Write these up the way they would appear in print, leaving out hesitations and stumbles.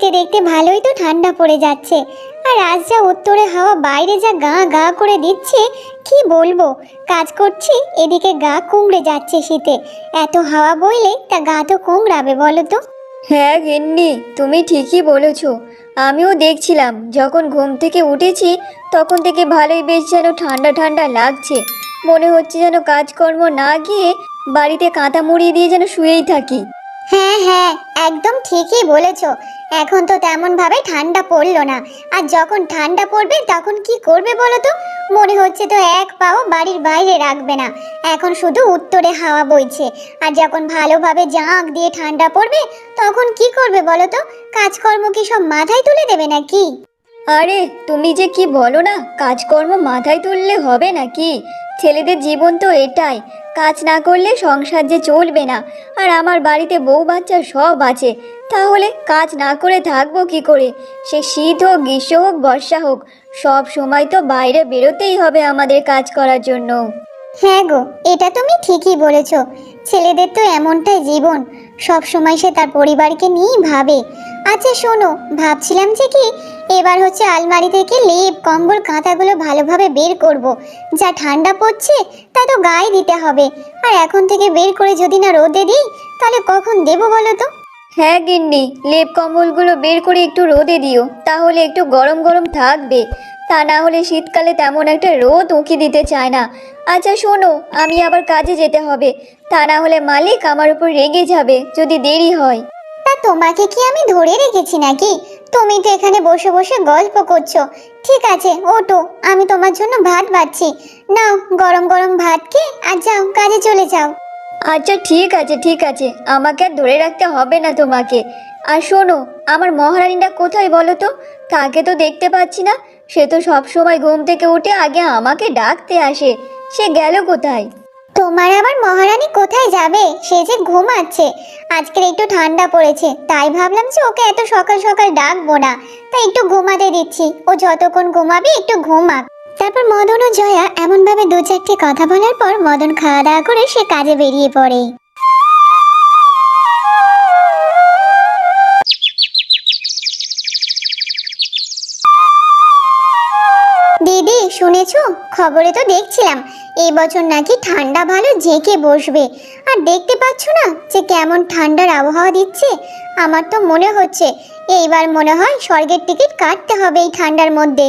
দেখতে দেখতে ভালোই তো ঠান্ডা পড়ে যাচ্ছে। আর আজ যা উত্তরে হাওয়া বাইরে যা গা গা করে দিচ্ছে, কি বলবো। কাজ করছি, এদিকে গা কুমড়ে যাচ্ছে শীতে। এত হাওয়া বইলে তা গা তো কুমড়াবে বলো তো। হ্যাঁ গিন্নি, তুমি ঠিকই বলেছো। আমিও দেখছিলাম, যখন ঘুম থেকে উঠেছি তখন থেকে ভালোই বেশ যেন ঠান্ডা ঠান্ডা লাগছে। মনে হচ্ছে যেন কাজকর্ম না গিয়ে বাড়িতে কাঁথা মুড়িয়ে দিয়ে যেন শুয়েই থাকি। হ্যাঁ হ্যাঁ, একদম ঠিকই বলেছো। এখন তো তেমন ভাবে ঠান্ডা পড়লো না। আর যখন ঠান্ডা পড়বে তখন কি করবে বলো তো। মনে হচ্ছে তো এক পাও বাড়ির বাইরে রাখবে না। এখন শুধু উত্তরে হাওয়া বইছে। আর যখন ভালোভাবে জাঁক দিয়ে ঠান্ডা পড়বে তখন কি করবে বলো তো। কাজকর্ম কি সব মাথায় তুলে দেবে নাকি? আরে তুমি যে কি বলো না, কাজকর্ম মাথায় তুললে হবে নাকি? ছেলেদের জীবন তো এটাই, কাজ না করলে সংসার যে চলবে না। আর আমার বাড়িতে বউ বাচ্চা সব আছে, তাহলে কাজ না করে থাকবো কি করে? সে শীত হোক, গ্রীষ্ম হোক, বর্ষা হোক, সব সময় তো বাইরে বেরোতেই হবে আমাদের কাজ করার জন্য। হ্যাঁ গো, এটা তুমি ঠিকই বলেছো। ছেলেদের তো এমনটাই জীবন, সব সময় সে তার পরিবারকে নিয়েই ভাবে। আচ্ছা শোনো, ভাবছিলাম যে কি, এবার হচ্ছে আলমারি থেকে লেপ কম্বল কাঁথাগুলো ভালোভাবে বের করব। যা ঠান্ডা পড়ছে তা তো গায়ে দিতে হবে। আর এখন থেকে বের করে যদি না রোদে দিই, তাহলে কখন দেবো বলো তো। হ্যাঁ গিন্নি, লেপ কম্বলগুলো বের করে একটু রোদে দিও, তাহলে একটু গরম গরম থাকবে। তা না হলে শীতকালে তেমন একটা রোদ উঁকি দিতে চায় না। আচ্ছা শোনো, আমি আবার কাজে যেতে হবে, তা না হলে মালিক আমার উপর রেগে যাবে যদি দেরি হয়। তা তোমাকে কি আমি ধরে রেখেছি নাকি? তুমি তো এখানে বসে বসে গল্প করছো। ঠিক আছে, ওঠো, আমি তোমার জন্য ভাত বাড়ছি। নাও গরম গরম ভাত খেয়ে আর যাও, কাজে চলে যাও। আচ্ছা ঠিক আছে ঠিক আছে, আমাকে আর ধরে রাখতে হবে না তোমাকে। আর শোনো, আমার মহারানীটা কোথায় বলো তো? তাকে তো দেখতে পাচ্ছি না। সে তো সব সময় ঘুম থেকে উঠে আগে আমাকে ডাকতে আসে, সে গেল কোথায়? তোমার আবার মহারানী কোথায় যাবে? সে যে ঘুমাচ্ছে। আজকের একটু ঠান্ডা পড়েছে, তাই ভাবলাম যে ওকে এত সকাল সকাল ডাকবো না। তাই একটু ঘুমাতে দিচ্ছি। ও যতক্ষণ ঘুমাবে একটু ঘুমাক। তারপর মদন ও জয়া এমন ভাবে দু চারটি কথা বলার পর মদন খাওয়া দাওয়া করে সে কাজে বেরিয়ে পড়ে। দিদি শুনেছো? খবরে তো দেখছিলাম এই বছর নাকি ঠান্ডা ভালো জেঁকে বসবে। আর দেখতে পাচ্ছ না যে কেমন ঠান্ডার আবহাওয়া দিচ্ছে। আমার তো মনে হচ্ছে এইবার মনে হয় স্বর্গের টিকিট কাটতে হবে এই ঠান্ডার মধ্যে।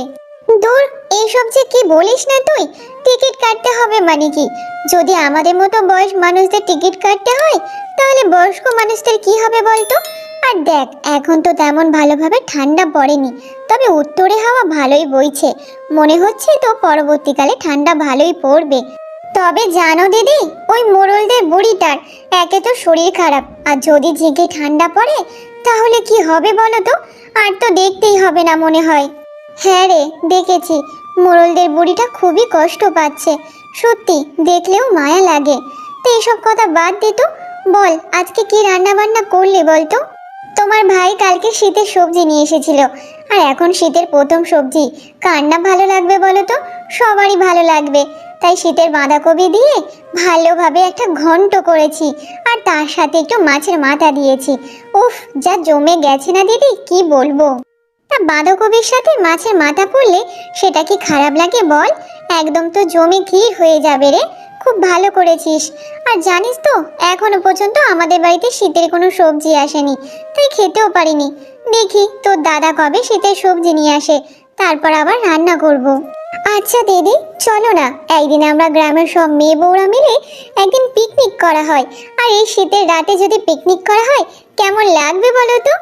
দূর, এইসব যে কি বলিস না তুই। টিকিট কাটতে হবে মানে কি? যদি আমাদের মতো বয়স মানুষদের টিকিট কাটতে হয়, তাহলে বয়স্ক মানুষদের কি হবে বলতো? আর দেখ, এখন তো তেমন ভালোভাবে ঠান্ডা পড়েনি, তবে উত্তরে হাওয়া ভালোই বইছে। মনে হচ্ছে তো পরবর্তীকালে ঠান্ডা ভালোই পড়বে। তবে জানো দিদি, ওই মোড়লদের বুড়িটার একে তো শরীর খারাপ, আর যদি জেগে ঠান্ডা পড়ে তাহলে কি হবে বলো তো? আর তো দেখতেই হবে না মনে হয়। হ্যাঁ রে, দেখেছি। মোড়লদের বুড়িটা খুবই কষ্ট পাচ্ছে। সত্যি দেখলেও মায়া লাগে। তো এসব কথা বাদ দে তো। বল, আজকে কি রান্না বান্না করলি বলতো? তোমার ভাই কালকে শীতের সবজি নিয়ে এসেছিল। আর এখন শীতের প্রথম সবজি, কার না ভালো লাগবে বলো তো? সবারই ভালো লাগবে। তাই শীতের বাঁধাকপি দিয়ে ভালোভাবে একটা ঘন্ট করেছি। আর তার সাথে একটু মাছের মাথা দিয়েছি। উফ, যা জমে গেছে না দিদি, কি বলবো। তা বাঁধাকপির সাথে মাছের মাথা পড়লে সেটা কি খারাপ লাগে বল? একদম তো জমে ক্ষীর হয়ে যাবে রে। খুব ভালো করেছিস। আর জানিস তো, এখনো পর্যন্ত আমাদের বাড়িতে শীতের কোনো সবজি আসেনি, তাই খেতেও পারিনি। দেখি তোর দাদা কবে শীতের সবজি নিয়ে আসে, তারপর আবার রান্না করব। আচ্ছা দিদি, চলো না একদিন আমরা গ্রামের সব মেয়ে বউরা মিলে একদিন পিকনিক করা হয়। আর এই শীতের রাতে যদি পিকনিক করা হয়, কেমন লাগবে বলো তো?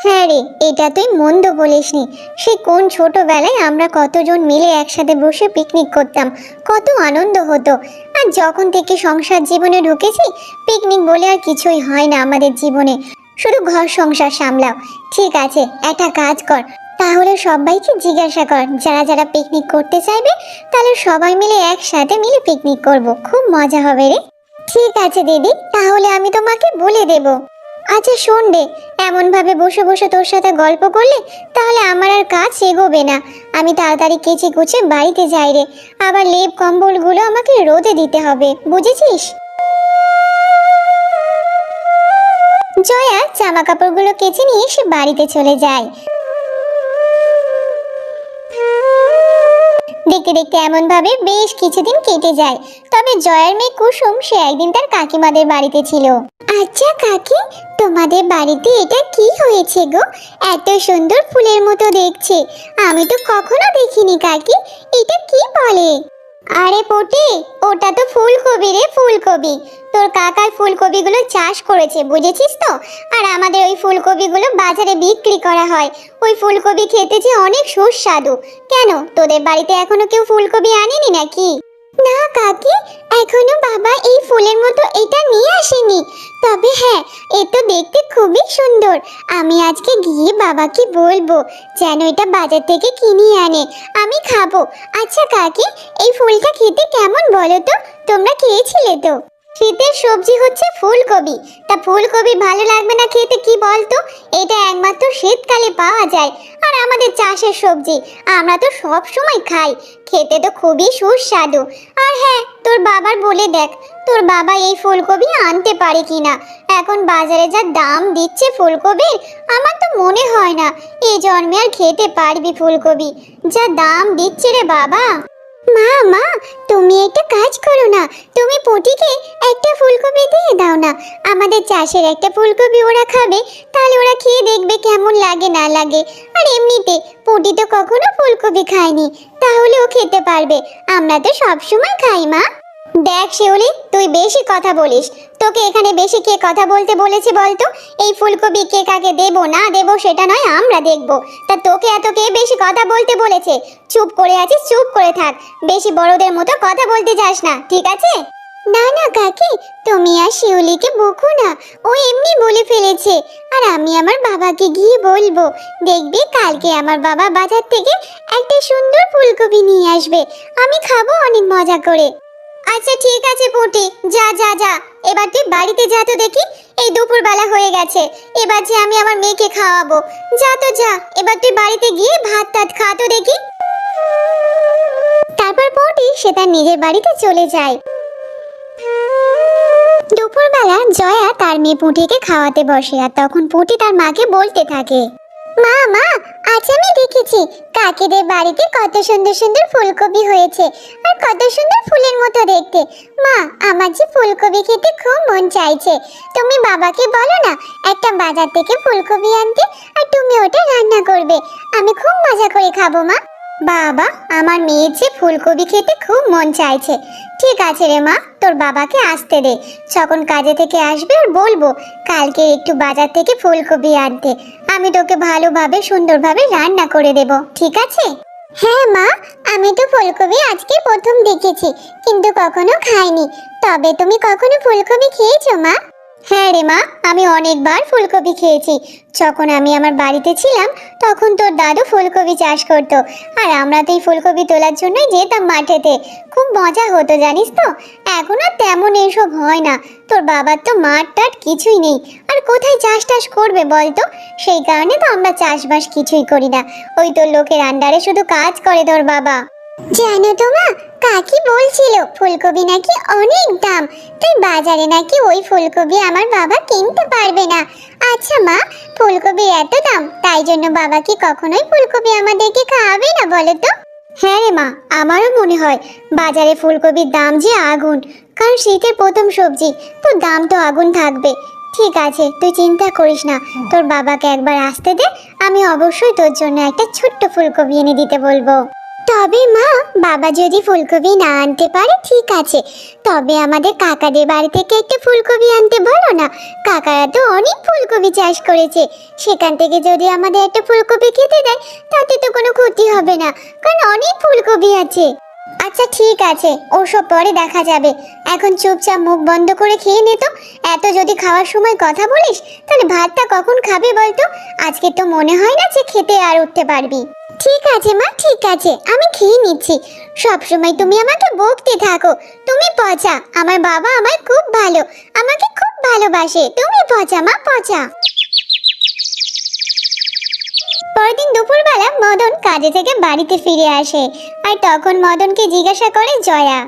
হ্যাঁ রে, এটা তুই মন্দ বলিসনি। সে কোন ছোটবেলায় আমরা কতজন মিলে একসাথে বসে পিকনিক করতাম, কত আনন্দ হতো। আর যখন থেকে সংসার জীবনে ঢুকেছি, পিকনিক বলে আর কিছুই হয় না আমাদের জীবনে। শুধু ঘর সংসার সামলাও। ঠিক আছে, একটা কাজ কর, তাহলে সবাইকে জিজ্ঞাসা কর যারা যারা পিকনিক করতে চাইবে, তাহলে সবাই মিলে একসাথে মিলে পিকনিক করব, খুব মজা হবে রে। ঠিক আছে দিদি, তাহলে আমি তোমাকে বলে দেব। আচ্ছা শোন রে, এমন ভাবে বসে বসে তোর সাথে গল্প করলে তাহলে আমার আর কাজ এগোবে না। আমি তাড়াতাড়ি কেচে কুচে বাড়িতে যাই রে। আবার লেপ কম্বলগুলো আমাকে রোদে দিতে হবে, বুঝেছিস? জয়া জামা কাপড়গুলো কেচে নিয়ে সে বাড়িতে চলে যায়। দেখতে দেখতে এমন ভাবে বেশ কিছুদিন কেটে যায়। তবে জয়ার মেয়ে কুসুম সে একদিন তার কাকিমাদের বাড়িতে ছিল। আচ্ছা কাকি, তোমাদের বাড়িতে এটা কি হয়েছে গো? এত সুন্দর ফুলের মতো দেখছে, আমি তো কখনো দেখিনি কাকি। এটা কি বলে? আরে পটি, ওটা তো ফুলকপি রে, ফুলকপি। তোর কাকার ফুলকপিগুলো চাষ করেছে, বুঝেছিস তো? আর আমাদের ওই ফুলকপিগুলো বাজারে বিক্রি করা হয়। ওই ফুলকপি খেতে যে অনেক সুস্বাদু। কেন, তোদের বাড়িতে এখনো কেউ ফুলকপি আনেনি নাকি? না কাকি, এখনো বাবা এই ফুলের মতো এটা নিয়ে আসেনি। তবে হ্যাঁ, এ তো দেখতে খুবই সুন্দর। আমি আজকে গিয়ে বাবাকে বলবো যেন এটা বাজার থেকে কিনে আনে, আমি খাবো। আচ্ছা কাকি, এই ফুলটা খেতে কেমন বলো তো? তোমরা খেয়েছিলে তো? শীতের সবজি হচ্ছে ফুলকপি, তা ফুলকপি ভালো লাগবে না খেতে কি বলতো? এটা একমাত্র শীতকালে পাওয়া যায়, আর আমাদের চাষের সবজি আমরা তো সব সময় খাই। খেতে তো খুবই সুস্বাদু। আর হ্যাঁ, তোর বাবার বলে দেখ, তোর বাবা এই ফুলকপি আনতে পারে কিনা। এখন বাজারে যা দাম দিচ্ছে ফুলকপির, আমার তো মনে হয় না এই জন্মে আর খেতে পারবি ফুলকপি। যা দাম দিচ্ছে রে বাবা। মা মা, তুমি একটা কাজ করো না, তুমি পটিকে একটা ফুলকপি দিয়ে দাও না। আমাদের চাষের একটা ফুলকপি ওরা খাবে, তাহলে ওরা খেয়ে দেখবে কেমন লাগে না লাগে। আর এমনিতে পটি তো কখনো ফুলকপি খায়নি, তাহলে ও খেতে পারবে। আমরা তো সব সময় খাই মা। দেখ শিউলি, তুই বেশি কথা বলিস। তোকে এখানে বেশি কে কথা বলতে বলেছে বলতো? এই ফুলকপি কে কাকে দেবো না দেবো সেটা নয়, আমরা দেখবো। তা তোকে এত কে বেশি কথা বলতে বলেছে? চুপ করে আছিস, চুপ করে থাক। বেশি বড়দের মতো কথা বলতে যাস না, ঠিক আছে? না না কাকি, তুমি আর শিউলিকে বকো না, ও এমনি বলে ফেলেছে। আর আমি আমার বাবাকে গিয়ে বলবো, দেখবি কালকে আমার বাবা বাজার থেকে একটা সুন্দর ফুলকপি নিয়ে আসবে, আমি খাবো অনেক মজা করে। আচ্ছা ঠিক আছে পুটি, যা যা যা, এবার তুই বাড়িতে যা তো দেখি। এই দুপুরবেলা হয়ে গেছে, এবার যে আমি আমার মেয়েকে খাওয়াবো। যা তো যা, এবার তুই বাড়িতে গিয়ে ভাত টাত খা তো দেখি। তারপর পুটি সে তার নিজের বাড়িতে চলে যায়। দুপুরবেলা জয়া তার মেয়ে পুটিকে খাওয়াতে বসে, আর তখন পুটি তার মাকে বলতে থাকে, মা মা, আজ আমি দেখেছি কাকিদের বাড়িতে কত সুন্দর সুন্দর ফুলকপি হয়েছে, আর কত সুন্দর ফুলের মতো দেখতে। মা, আমার যে ফুলকপি খেতে খুব মন চাইছে। তুমি বাবাকে বলো না একটা বাজার থেকে ফুলকপি আনতে, আর তুমি ওটা রান্না করবে। আমি খুব মজা করে খাবো মা। বাবা, আমার মেয়ের যে ফুলকপি খেতে খুব মন চাইছে। ঠিক আছে রে মা, তোর বাবাকে আসতে দে। যখন কাজে থেকে আসবে আর বলবো কালকে একটু বাজার থেকে ফুলকপি আনতে, আমি তোকে ভালোভাবে সুন্দরভাবে রান্না করে দেব, ঠিক আছে? হ্যাঁ মা, আমি তো ফুলকপি আজকে প্রথম দেখেছি, কিন্তু কখনো খাইনি। তবে তুমি কখনো ফুলকপি খেয়েছো মা? হ্যাঁ রে মা, আমি অনেকবার ফুলকপি খেয়েছি। যখন আমি আমার বাড়িতে ছিলাম তখন তোর দাদু ফুলকপি চাষ করতো, আর আমরা তো এই ফুলকপি তোলার জন্যই যেতাম মাঠেতে। খুব মজা হতো জানিস তো। এখন আর তেমন এইসব হয় না, তোর বাবার তো মাঠ টাট কিছুই নেই, আর কোথায় চাষ টাস করবে বলতো? সেই কারণে তো আমরা চাষবাস কিছুই করি না, ওই তোর লোকের আন্ডারে শুধু কাজ করে তোর বাবা। জানো তো মা, কাকি বলছিল ফুলকপি নাকি অনেক দাম, তাই বাজারে নাকি ওই ফুলকপি আমার বাবা কিনতে পারবে না। আচ্ছা মা, ফুলকপির এত দাম, তাই জন্য বাবা কি কখনোই ফুলকপি আমাদেরকে খাওয়াবে না বলো তো? হ্যাঁ রে মা, আমারও মনে হয় বাজারে ফুলকপির দাম যে আগুন, কারণ শীতের প্রথম সবজি, তো দাম তো আগুন থাকবে। ঠিক আছে, তুই চিন্তা করিস না, তোর বাবাকে একবার আসতে দে, আমি অবশ্যই তোর জন্য একটা ছোট্ট ফুলকপি এনে দিতে বলবো। তবে মা, বাবা যদি ফুলকপি না আনতে পারে ঠিক আছে, তবে আমাদের কাকাদের বাড়ি থেকে একটা ফুলকপি আনতে বলো না। কাকারা তো অনেক ফুলকপি চাষ করেছে, সেখান থেকে যদি আমাদের একটা ফুলকপি খেতে দেয় তাতে তো কোনো ক্ষতি হবে না, কারণ অনেক ফুলকপি আছে। আচ্ছা ঠিক আছে, ওসব পরে দেখা যাবে। এখন চুপচাপ মুখ বন্ধ করে খেয়ে নে তো। এত যদি খাওয়ার সময় কথা বলিস তাহলে ভাতটা কখন খাবি বলতো? আজকে তো মনে হয় না যে খেতে আর উঠতে পারবি। ঠিক আছে মা, ঠিক আছে, আমি খেয়ে নিচ্ছি। সব সময় তুমি আমাকে বকতে থাকো। তুমি পচা, আমার বাবা আমায় খুব ভালো, আমাকে খুব ভালোবাসে। তুমি পচা মা, পচা। পরদিন দুপুরবেলা মদন কাজে থেকে বাড়িতে ফিরে আসে, আর তখন মদনকে জিজ্ঞাসা করে জয়া,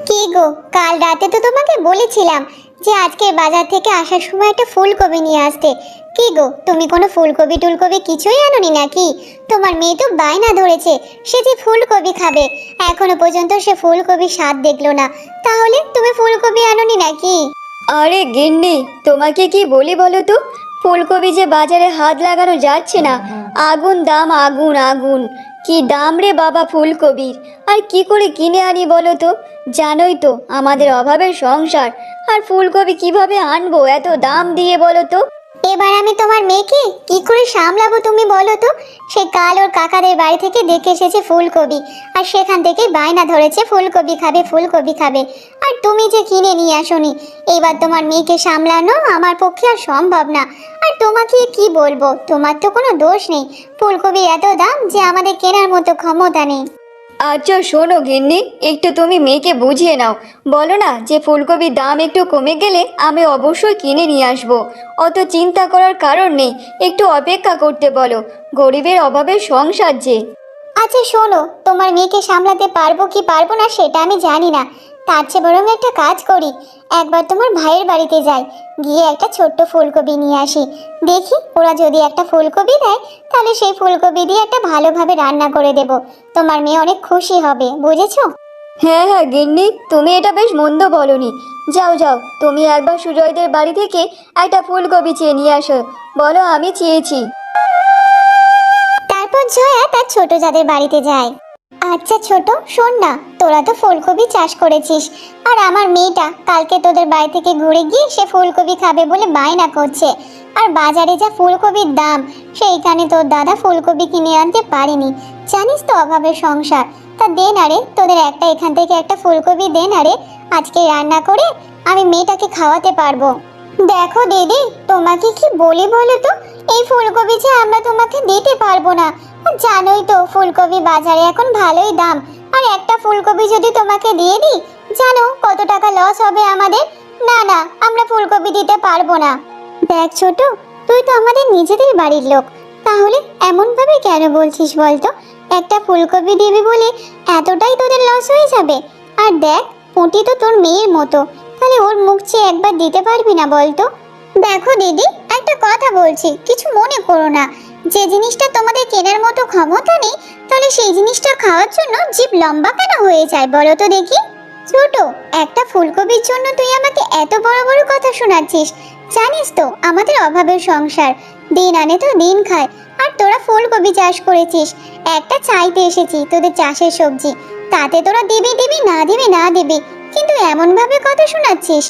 কি গো, কাল রাতে তো তোমাকে বলেছিলাম যে আজকে বাজার থেকে আসার সময় একটা ফুলকপি নিয়ে আসতে। কি গো, তুমি কোনো ফুলকপি টুলকপি কিছুই আনোনি নাকি? তোমার মেয়ে তো বায়না ধরেছে সে যে ফুলকপি খাবে, এখনো পর্যন্ত সে ফুলকপি স্বাদ দেখলো না। তাহলে তুমি ফুলকপি আনোনি নাকি? আরে গিন্নি, তোমাকে কি বলি বলো তো, ফুলকপি যে বাজারে হাত লাগানো যাচ্ছে না। আগুন দাম, আগুন আগুন, কি দাম রে বাবা ফুলকপির। আর কি করে কিনে আনি বলো তো? জানোই তো আমাদের অভাবের সংসার, আর ফুলকপি কিভাবে আনবো এত দাম দিয়ে বলো তো? এবার আমি তোমার মেয়েকে কি করে সামলাবো তুমি বলো তো? সে কাল ওর কাকাদের বাড়ি থেকে দেখে এসেছে ফুলকপি, আর সেখান থেকে বায়না ধরেছে ফুলকপি খাবে ফুলকপি খাবে, আর তুমি যে কিনে নিয়ে আসোনি। এবার তোমার মেয়েকে সামলানো আমার পক্ষে আর সম্ভব না। আর তোমাকে কি বলবো, তোমার তো কোনো দোষ নেই, ফুলকপির এত দাম যে আমাদের কেনার মতো ক্ষমতা নেই। আচ্ছা শোনো গিন্নি, একটু তুমি মেয়েকে বুঝিয়ে নাও, বলো না যে ফুলকপির দাম একটু কমে গেলে আমি অবশ্যই কিনে নিয়ে আসবো। অত চিন্তা করার কারণ নেই, একটু অপেক্ষা করতে বলো, গরিবের অভাবের সংসার যে। আচ্ছা শোনো, তোমার মেয়েকে সামলাতে পারবো কি পারবো না সেটা আমি জানি না। তার চেয়ে বরং একটা কাজ করি, একবার তোমার ভাইয়ের বাড়িতে যাই, গিয়ে একটা ছোট্ট ফুলকপি নিয়ে আসি। দেখি ওরা যদি একটা ফুলকপি দেয়, তাহলে সেই ফুলকপি দিয়ে একটা ভালোভাবে রান্না করে দেব। তোমার মেয়ে অনেক খুশি হবে, বুঝেছো? হ্যাঁ হ্যাঁ গিন্নি, তুমি এটা বেশ মন্দ বলনি। যাও যাও, তুমি একবার সুজয়দের বাড়ি থেকে একটা ফুলকপি চেয়ে নিয়ে আসো, বলো আমি চেয়েছি। তারপর জয়া তার ছোট যাদের বাড়িতে যায়। আচ্ছা ছোট, শোন না, তোরা তো ফুলকপি চাষ করেছিস, আর আমার মেয়েটা কালকে তোদের বাড়ি থেকে ঘুরে গিয়ে সে ফুলকপি খাবে বলে বায়না করছে। আর বাজারে যা ফুলকপির দাম, সেইখানে তোর দাদা ফুলকপি কিনে আনতে পারেনি। জানিস তো অভাবের সংসার। তা দে না রে, তোদের একটা এখান থেকে একটা ফুলকপি দে না রে, আজকে রান্না করে আমি মেয়েটাকে খাওয়াতে পারবো। দেখো দিদি, তোমাকে কি বলি বলো তো, এই ফুলকপি যে আমরা তোমাকে দিতে পারবো না। আর জানোই তো ফুলকপি বাজারে এখন ভালোই দাম, আর একটা ফুলকপি যদি তোমাকে দিয়ে দিই, জানো কত টাকা লস হবে আমাদের। না না, আমরা ফুলকপি দিতে পারবো না। দেখ ছোট, তুই তো আমাদের নিজেদের বাড়ির লোক, তাহলে এমন ভাবে কেন বলছিস বলতো? একটা ফুলকপি দিবি বলে এতটাই তোদের লস হয়ে যাবে? আর দেখ, পুঁটি তো তোর মেয়ের মতো, তাহলে ওর মুখ চেয়ে একবার দিতে পারবি না বলতো? দেখো দিদি, একটা কথা বলছি, কিছু মনে করো না। যে জিনিসটা তোমাদের কেনার মতো ক্ষমতা নেই, তাহলে সেই জিনিসটা খাওয়ার জন্য জিভ লম্বা কেন হয়ে যায় বলো তো দেখি? ছোট, একটা ফুলকপির জন্য তুই আমাকে এত বড় বড় কথা শোনাচ্ছিস? জানিস তো আমাদের অভাবের সংসার, দিন আনে তো দিন খায়। আর তোরা ফুলকপি চাষ করেছিস, একটা চাইতে এসেছি তোদের চাষের সবজি, তাতে তোরা দিবি দিবি না দিবি না দিবি, কিন্তু এমন ভাবে কথা শোনাচ্ছিস।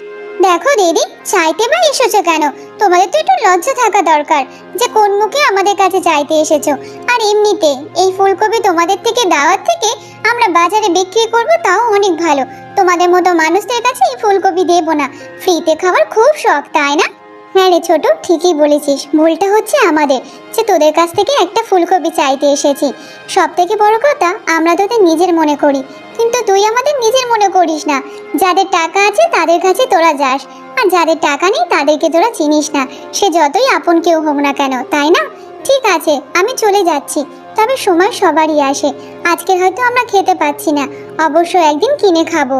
দেখো দিদি, চাইতে বা এসেছো কেন? তোমাদের তো একটু লজ্জা থাকা দরকার যে কোন মুখে আমাদের কাছে চাইতে এসেছো। আর এমনিতে এই ফুলকপি তোমাদের থেকে দাওয়াত থেকে আমরা বাজারে বিক্রি করব, তাও অনেক ভালো। তোমাদের মতো মানুষদের কাছে এই ফুলকপি দেবো না। ফ্রিতে খাওয়ার খুব শখ, তাই না? হ্যাঁ রে ছোট, ঠিকই বলেছিস, ভুলটা হচ্ছে আমাদের যে তোদের কাছ থেকে একটা ফুলকপি চাইতে এসেছি। সব থেকে বড় কথা, আমরা তোদের নিজের মনে করি, কিন্তু তুই আমাদের নিজের মনে করিস না। যাদের টাকা আছে তাদের কাছে তোরা যাস, আর যাদের টাকা নেই তাদেরকে তোরা চিনিস না, সে যতই আপন কেউ হোক না কেন, তাই না? ঠিক আছে, আমি চলে যাচ্ছি, তবে সময় সবারই আসে। আজকে হয়তো আমরা খেতে পাচ্ছি না, অবশ্য একদিন কিনে খাবো।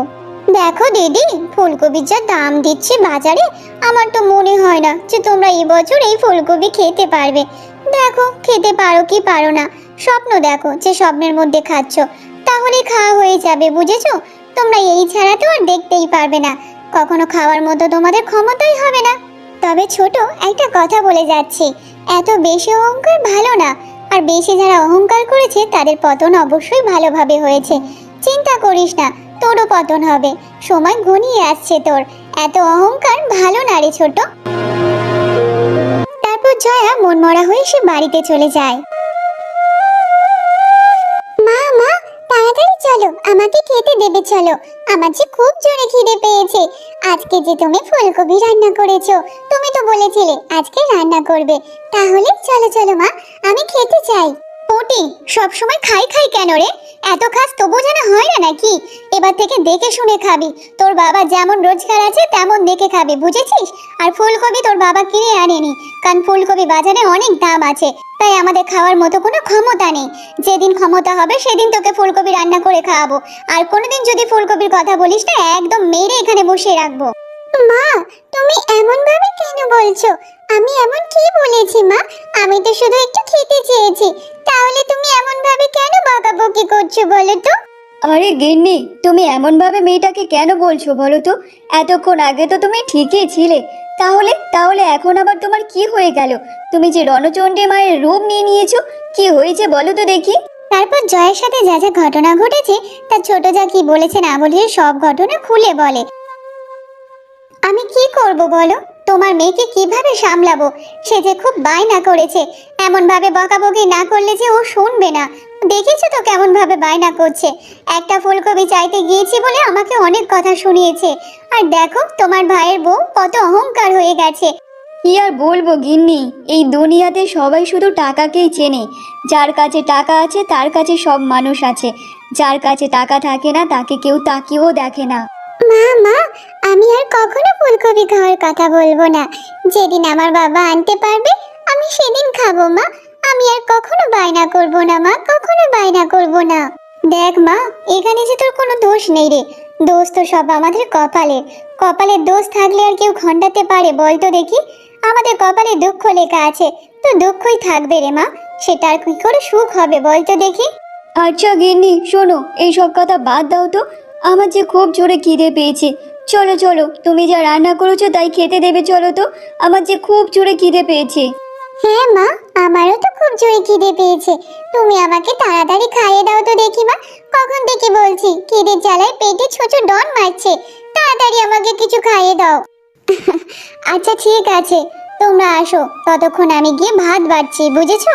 দেখো দিদি, ফুলকপির যা দাম দিচ্ছে বাজারে, আমার তো মনে হয় না যে তোমরা এই বছর এই ফুলকপি খেতে পারবে। দেখো খেতে পারো কি পারো না, স্বপ্ন দেখো যে স্বপ্নের মধ্যে খাচ্ছ, তাহলে খাওয়া হয়ে যাবে, বুঝেছো? তোমরা এই ছাড়া তো আর দেখতেই পারবে না, কখনো খাওয়ার মতো তোমাদের ক্ষমতাই হবে না। তবে ছোট, একটা কথা বলে যাচ্ছি, এত বেশি অহংকার ভালো না। আর বেশি যারা অহংকার করেছে তাদের পতন অবশ্যই ভালোভাবে হয়েছে। চিন্তা করিস না, তোরও পতন হবে, সময় ঘনিয়ে আসছে তোর। এত অহংকার ভালো না রে ছোট। তারপর জয়া মনমরা হয়ে সে বাড়িতে চলে যায়। মা মা, তাড়াতাড়ি চলো, আমাকে খেতে দেবে চলো, আমার যে খুব জোরে খিদে পেয়েছে। আজকে যে তুমি ফুলকপি রান্না করেছো, তুমি তো বলেছিলে আজকে রান্না করবে, তাহলে চলো চলো মা, আমি খেতে চাই। পুঁটি, সবসময় খাই খাই কেন রে? এত খাস তবু যেন হয় না নাকি? এবার থেকে দেখে শুনে খাবি, তোর বাবা যেমন রোজগার আছে তেমন দেখে খাবি, বুঝেছিস? আর ফুলকপি তোর বাবা কিনে আনেনি, কারণ ফুলকপি বাজারে অনেক দাম আছে, তাই আমাদের খাওয়ার মতো কোনো ক্ষমতা নেই। যেদিন ক্ষমতা হবে সেদিন তোকে ফুলকপি রান্না করে খাওয়াবো। আর কোনোদিন যদি ফুলকপির কথা বলিস না, একদম মেরে এখানে বসিয়ে রাখবো। মা, তুমি এমন ভাবে কেন বলছো? আমি এমন কি বলেছি মা? আমি তো শুধু একটু খেতে চেয়েছি। তাহলে তুমি এমন ভাবে কেন বকাবকি করছো বলো তো? আরে গিন্নি, তুমি এমন ভাবে মেয়েটাকে কেন বলছো বলো তো? এতক্ষণ আগে তো তুমি ঠিকই ছিলে। তাহলে তাহলে এখন আবার তোমার কি হয়ে গেল? তুমি যে রণচণ্ডী মায়ের রূপ নিয়ে নিয়েছো, কি হয়েছে বলো তো দেখি। তারপর জয়ের সাথে যা যা ঘটনা ঘটেছে তার ছোট যা কি বলেছে না বলে সব ঘটনা খুলে বলে। আমি কি করব বলো? তোমার মেয়েকে কিভাবে সামলাবো? সে যে খুব বায়না করেছে। এমন ভাবে বকাবকি না করলে যে ও শুনবে না। দেখেছো তো কেমন ভাবে বায়না করছে। একটা ফুলকপি চাইতে গিয়েছি বলে আমাকে অনেক কথা শুনিয়েছে। আর দেখো তোমার ভাইয়ের বউ কত অহংকার হয়ে গেছে। কি আর বলবো গিন্নি, এই দুনিয়াতে সবাই শুধু টাকাকেই চেনে। যার কাছে টাকা আছে তার কাছে সব মানুষ আছে, যার কাছে টাকা থাকে না তাকে কেউ তাকিয়েও দেখে না। মা মা, আমি আর কখনো ফুলকপি খাওয়ার কথা বলবো না। যেদিন আমার বাবা আনতে পারবে আমি সেদিন খাবো মা। আমি আর কখনো বায়না করব না মা, কখনো বায়না করব না। দেখ মা, এখানে যে তোর কোনো দোষ নেই রে। দোষ তো সব আমাদের কপালের। কপালের দোষ থাকলে আর কেউ খণ্ডাতে পারে বল তো দেখি? আমাদের কপালে দুঃখ লেখা আছে, তো দুঃখই থাকবে রে মা। সেটা আর কি করে সুখ হবে বল তো দেখি? আচ্ছা গিন্নি শোনো, এইসব কথা বাদ দাও তো। আমার যে খুব জোরে খিদে পেয়েছে। চলো চলো, তুমি যা রান্না করেছো তাই খেতে দেবে, চলো তো। আমার যে খুব জোরে খিদে পেয়েছে। হ্যাঁ মা, আমারও তো খুব জোরে খিদে পেয়েছে। তুমি আমাকে তাড়াতাড়ি খাইয়ে দাও তো দেখি মা। কখন থেকে বলছি, খিদের জ্বালায় পেটে ছোট ডন মারছে। তাড়াতাড়ি আমাকে কিছু খাইয়ে দাও। আচ্ছা ঠিক আছে, তোমরা আসো, ততক্ষণ আমি গিয়ে ভাত বাড়ছি, বুঝেছো?